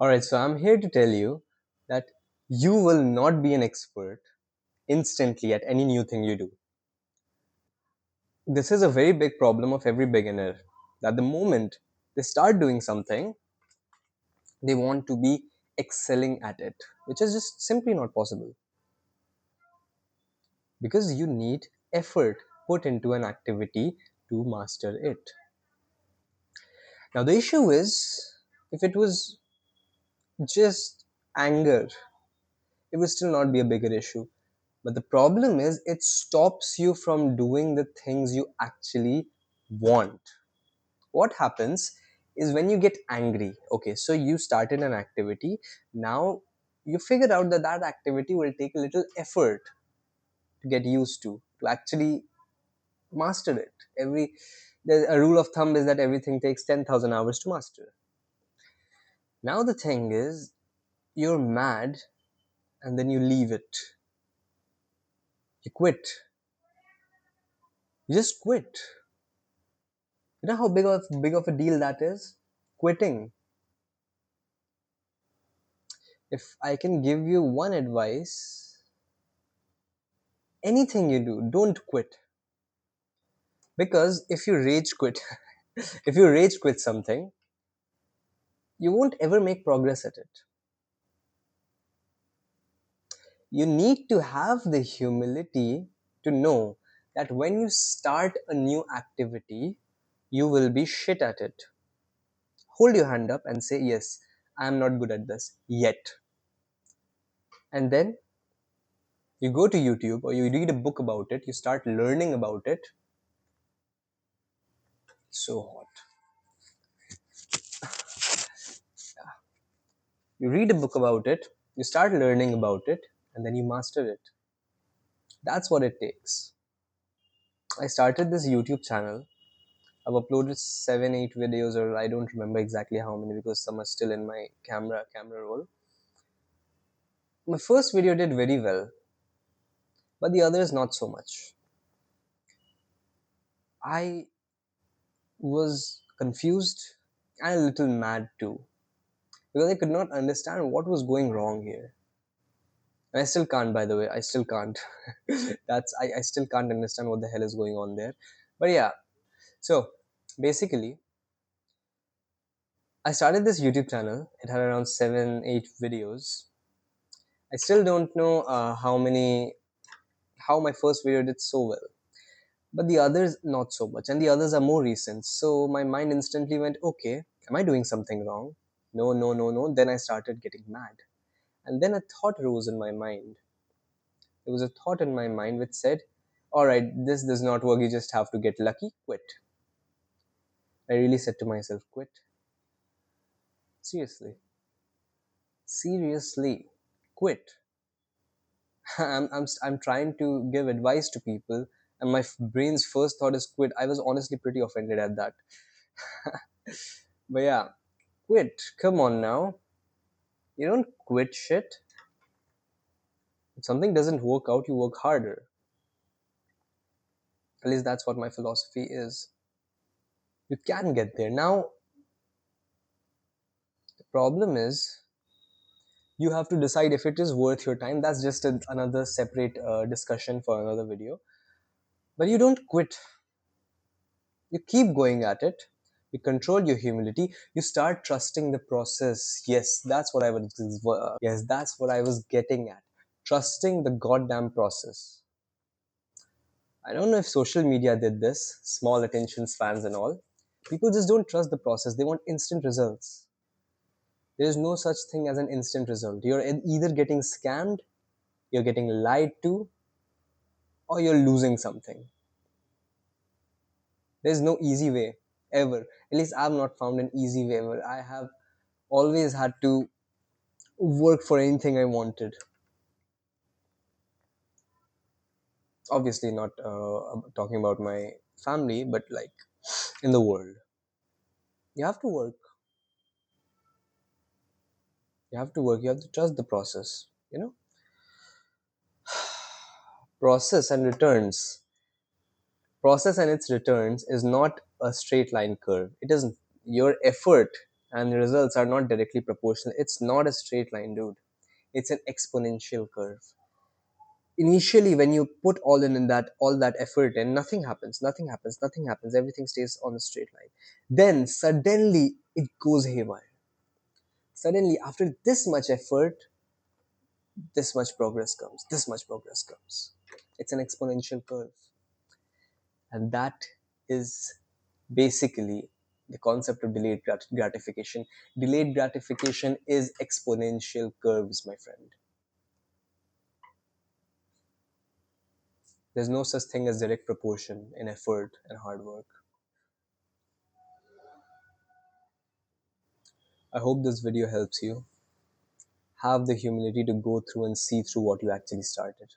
All right, so I'm here to tell you that you will not be an expert instantly at any new thing you do. This is a very big problem of every beginner that the moment they start doing something, they want to be excelling at it, which is just simply not possible because you need effort put into an activity to master it. Now, the issue is if it was just anger, it would still not be a bigger issue. But the problem is, it stops you from doing the things you actually want. What happens is when you get angry, okay, so you started an activity, now you figure out that that activity will take a little effort to get used to actually master it. A rule of thumb is that everything takes 10,000 hours to master. Now the thing is, you're mad and then you leave it. You quit. You just quit. You know how big of a deal that is? Quitting. If I can give you one advice, anything you do, don't quit. Because if you rage quit, if you rage quit something, you won't ever make progress at it. You need to have the humility to know that when you start a new activity, you will be shit at it. Hold your hand up and say, yes, I am not good at this yet. And then you go to YouTube or you read a book about it, you start learning about it. So hot. You read a book about it, you start learning about it, and then you master it. That's what it takes. I started this YouTube channel. I've uploaded 7, 8 videos, or I don't remember exactly how many because some are still in my camera roll. My first video did very well, but the others not so much. I was confused and a little mad too because I could not understand what was going wrong here. And I still can't, by the way. I still can't. I still can't understand what the hell is going on there. But yeah, so basically, I started this YouTube channel. It had around 7, 8 videos. I still don't know how my first video did so well, but the others not so much, and the others are more recent. So my mind instantly went, okay, am I doing something wrong? No, no, no, no. Then I started getting mad, and then a thought rose in my mind. There was a thought in my mind which said, all right, this does not work. You just have to get lucky. Quit. I really said to myself, quit. Seriously. Seriously. Quit. I'm trying to give advice to people, and my brain's first thought is quit. I was honestly pretty offended at that. But yeah, quit. Come on now. You don't quit shit. If something doesn't work out, you work harder. At least that's what my philosophy is. You can get there. Now, the problem is you have to decide if it is worth your time. That's just another separate discussion for another video. But you don't quit. You keep going at it. You control your humility. You start trusting the process. Yes, that's what I was getting at. Trusting the goddamn process. I don't know if social media did this, small attention spans and all. People just don't trust the process. They want instant results. There is no such thing as an instant result. You're either getting scammed, you're getting lied to, or you're losing something. There's no easy way ever. At least I've not found an easy way ever. I have always had to work for anything I wanted. Obviously, not talking about my family, but like in the world. You have to work. You have to work. You have to trust the process. Process and returns. Process and its returns is not a straight line curve. It is your effort and the results are not directly proportional. It's not a straight line, dude. It's an exponential curve. Initially, when you put all that effort in, nothing happens, everything stays on a straight line. Then suddenly it goes haywire. Suddenly, after this much effort, this much progress comes. It's an exponential curve. And that is basically the concept of delayed gratification. Delayed gratification is exponential curves, my friend. There's no such thing as direct proportion in effort and hard work. I hope this video helps you. Have the humility to go through and see through what you actually started.